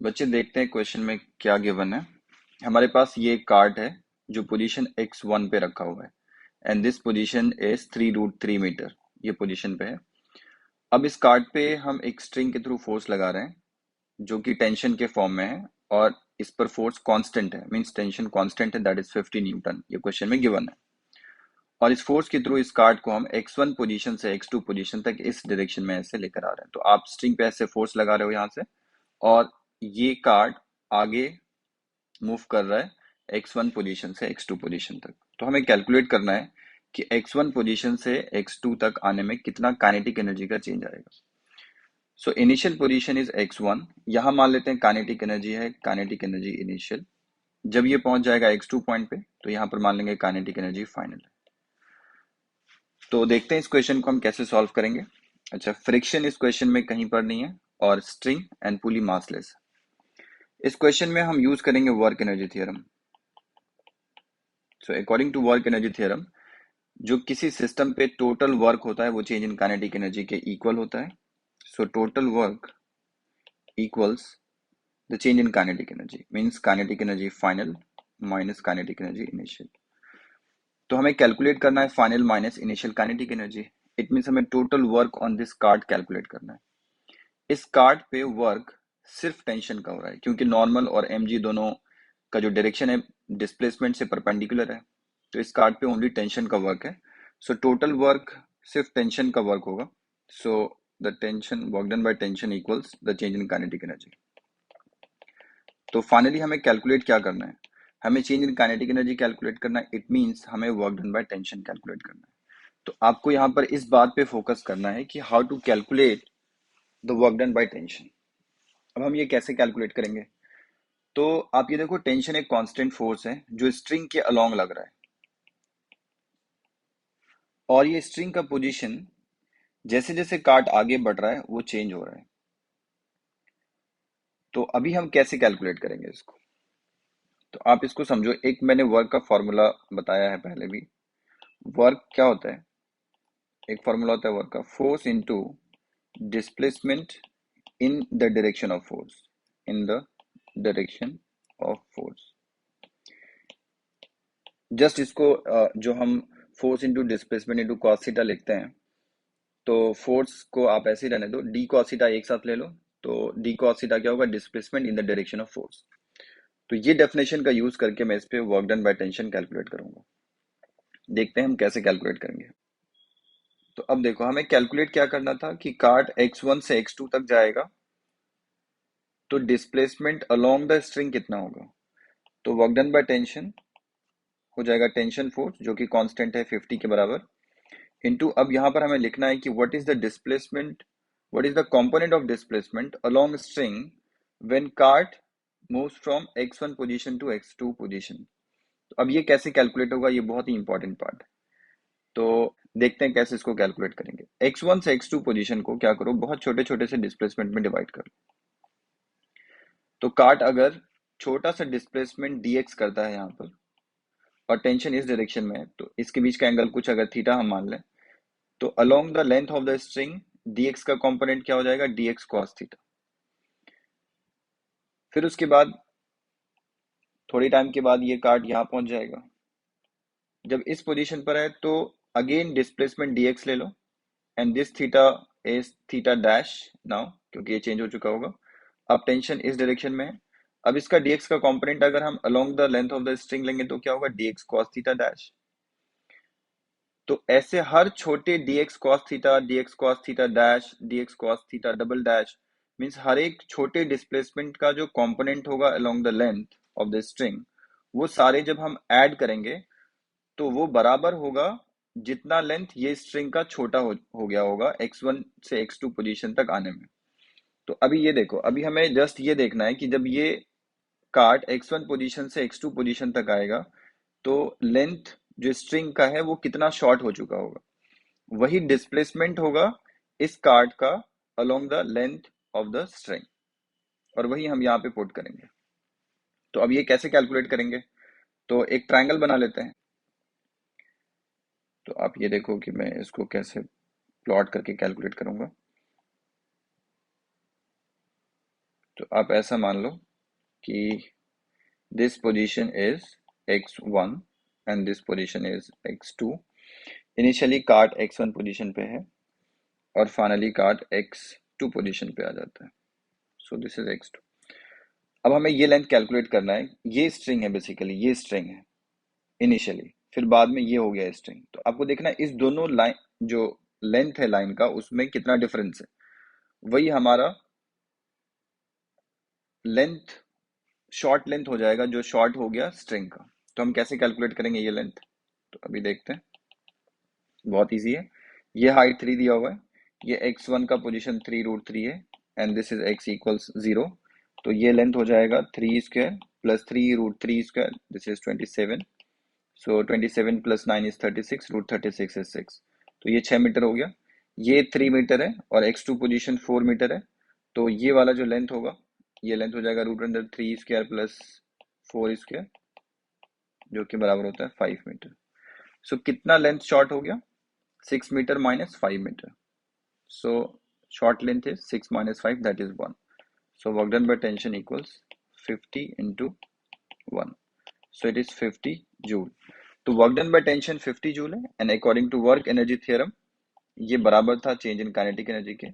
बच्चे देखते हैं क्वेश्चन में क्या गिवन है। हमारे पास ये कार्ड है जो पोजीशन x1 पे रखा हुआ है and this position is 3√3 metre. ये पोजीशन पे है। अब इस कार्ड पे हम एक स्ट्रिंग के थ्रू फोर्स लगा रहे हैं जो कि टेंशन के फॉर्म में है और इस पर फोर्स कांस्टेंट है, मींस टेंशन कांस्टेंट है, दैट इज 50 न्यूटन। ये क्वेश्चन में गिवन है और इस फोर्स के थ्रू इस कार्ड को हम x1 पोजीशन से x2 पोजीशन तक इस डायरेक्शन में ऐसे लेकर आ रहे हैं। तो आप स्ट्रिंग पे ऐसे फोर्स लगा रहे हो यहाँ से और ये कार्ड आगे मूव कर रहा है x1 पोजीशन से x2 पोजीशन तक। तो हमें कैलकुलेट करना है कि x1 पोजीशन से x2 तक आने में कितना काइनेटिक एनर्जी का चेंज आएगा। So initial position is x1। यहाँ मान लेते हैं काइनेटिक एनर्जी है, काइनेटिक एनर्जी इनिशियल। जब ये पहुंच जाएगा x2 पॉइंट पे तो यहाँ पर मान लेंगे काइनेटिक एनर्जी फाइनल। तो देखते हैं इस क्वेश्चन को हम कैसे सॉल्व करेंगे। अच्छा, फ्रिक्शन इस क्वेश्चन में कहीं पर नहीं है और स्ट्रिंग एंड पुली मासलेस। इस क्वेश्चन में हम यूज करेंगे work energy theorem. So according to work energy theorem, जो किसी सिस्टम पे टोटल वर्क होता है वो चेंज इन काइनेटिक एनर्जी के इक्वल होता है। So total work equals the change in kinetic energy, means kinetic energy final minus kinetic energy initial. तो हमें कैलकुलेट करना है final minus initial kinetic energy. It means हमें total work on this card calculate करना है। इस card पे work सिर्फ टेंशन का हो रहा है क्योंकि नॉर्मल और mg दोनों का जो डायरेक्शन है डिस्प्लेसमेंट से परपेंडिकुलर है। तो इस कार्ड पे ओनली टेंशन का वर्क है। सो टोटल वर्क सिर्फ टेंशन का वर्क होगा। So the tension work done by tension equals the change in kinetic energy. तो फाइनली हमें कैलकुलेट क्या करना है, हमें change in kinetic energy calculate करना है। इट मींस हमें work done by tension calculate करना है। तो आपको यहाँ पर इस बात पे फोकस करना है कि how to calculate the work done by tension. अब हम ये कैसे कैलकुलेट करेंगे, तो आप ये देखो टेंशन एक कांस्टेंट फोर्स है जो स्ट्रिंग के अलोंग लग रहा है और ये स्ट्रिंग का पोजीशन जैसे जैसे कार्ड आगे बढ़ रहा है वो चेंज हो रहा है। तो अभी हम कैसे कैलकुलेट करेंगे इसको, तो आप इसको समझो। एक मैंने वर्क का फॉर्मूला बताया है पहले भी। वर्क क्या होता है, एक फॉर्मूला होता है वर्क का, force into displacement in the direction of force, in the direction of force. Just इसको जो हम force into displacement into cos theta लिखते हैं, तो फोर्स को आप ऐसे ही रहने दो, डी कॉस थीटा एक साथ ले लो। तो डी कॉस थीटा क्या होगा, displacement in the direction of force. तो ये डेफिनेशन का यूज करके मैं इस पे work done by tension calculate करूंगा। देखते हैं हम कैसे कैलकुलेट करेंगे। तो अब देखो हमें कैलकुलेट क्या करना था कि कार्ड x1 से x2 तक जाएगा तो डिस्प्लेसमेंट अलोंग द स्ट्रिंग कितना होगा। तो वर्क डन बाय टेंशन हो जाएगा टेंशन फोर्स जो कि कांस्टेंट है 50 के बराबर, इनटू अब यहाँ पर हमें लिखना है कि what is the displacement, what is the component of displacement along string when cart moves from x1 position to x2 position. तो अब ये कैसे कैलकुलेट होगा, ये बहुत ही इंपॉर्टेंट पार्ट है। तो देखते हैं कैसे इसको कैलकुलेट करेंगे। x1 से x2 पोजीशन को क्या करो, बहुत छोटे छोटे से डिस्प्लेसमेंट में डिवाइड करो। तो कार्ट अगर छोटा सा डिस्प्लेसमेंट dx करता है यहाँ पर और टेंशन इस डायरेक्शन में है तो इसके बीच का एंगल कुछ अगर थीटा हम मान लें, तो along the length of the string dx का कंपोनेंट क्या हो जाएगा, dx cos थीटा। फिर उसके बाद थोड़ी टाइम के बाद ये कार्ड यहाँ पहुंच जाएगा। जब इस पोजीशन पर है तो अगेन डिस्प्लेसमेंट dx ले लो and this theta is theta dash now, क्योंकि ये चेंज हो चुका होगा। अब टेंशन इस डायरेक्शन में है। अब इसका dx का कंपोनेंट अगर हम along the length of the string लेंगे तो क्या होगा, dx cos थीटा डैश। तो ऐसे हर छोटे dx cos theta, dx cos theta dash, dx cos theta double dash, means हर एक छोटे डिस्प्लेसमेंट का जो कंपोनेंट होगा along the length of the string, वो सारे जब हम ऐड करेंगे तो वो बराबर होगा जितना लेंथ ये स्ट्रिंग का छोटा हो गया होगा x1 से x2 पोजीशन तक आने में। तो अभी ये देखो, अभी हमें जस्ट ये देखना है कि जब ये कार्ड x1 पोजीशन से x2 पोजीशन तक आएगा तो लेंथ जो स्ट्रिंग का है वो कितना शॉर्ट हो चुका होगा, वही डिस्प्लेसमेंट होगा इस कार्ड का along the length of the string, और वही हम यहाँ पे पुट करेंगे। तो अब ये कैसे कैलकुलेट करेंगे, तो एक ट्रायंगल बना लेते हैं। तो आप ये देखो कि मैं इसको कैसे प्लॉट करके कैलकुलेट करूंगा। तो आप ऐसा मान लो कि this position is x1 and this position is x2. Initially cart x1 position पे है और फाइनली कार्ट x2 पोजीशन पे आ जाता है। So this is x2। अब हमें ये लेंथ कैलकुलेट करना है। ये स्ट्रिंग है, बेसिकली ये स्ट्रिंग है इनिशियली, फिर बाद में ये हो गया स्ट्रिंग। तो आपको देखना है इस दोनों लाइन जो लेंथ है लाइन का उसमें कितना डिफरेंस है। वही हमारा लेंथ शॉर्ट लेंथ हो जाएगा जो शॉर्ट हो गया स्ट्रिंग का। तो हम कैसे कैलकुलेट करेंगे ये लेंथ, तो अभी देखते हैं। बहुत इजी है। ये हाइट 3 दिया हुआ है, ये x1 का पोजीशन 3√3 है and this is x equals 0। तो ये लेंथ हो जाएगा 3 square plus 3√3 square, this is 27। So 27 plus 9 is 36, √36 is 6। तो ये 6 मीटर हो गया। ये 3 मीटर है और x2 पोजीशन 4 मीटर है। तो ये वाला जो लेंथ होगा, ये लेंथ हो जाएगा √3 स्क्वायर प्लस 4 स्क्वायर, जो कि बराबर होता है 5 मीटर। सो कितना लेंथ शॉर्ट हो गया, 6 metre minus 5 metre. So short length is 6 minus 5, that is 1. So work done by tension equals 50 into 1. So it is 50 joule. तो work done by tension 50 joule है and according to work energy theorem ये बराबर था change in kinetic energy के,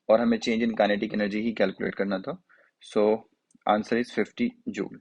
और हमें change in kinetic energy he calculate करना था। So answer is 50 joule.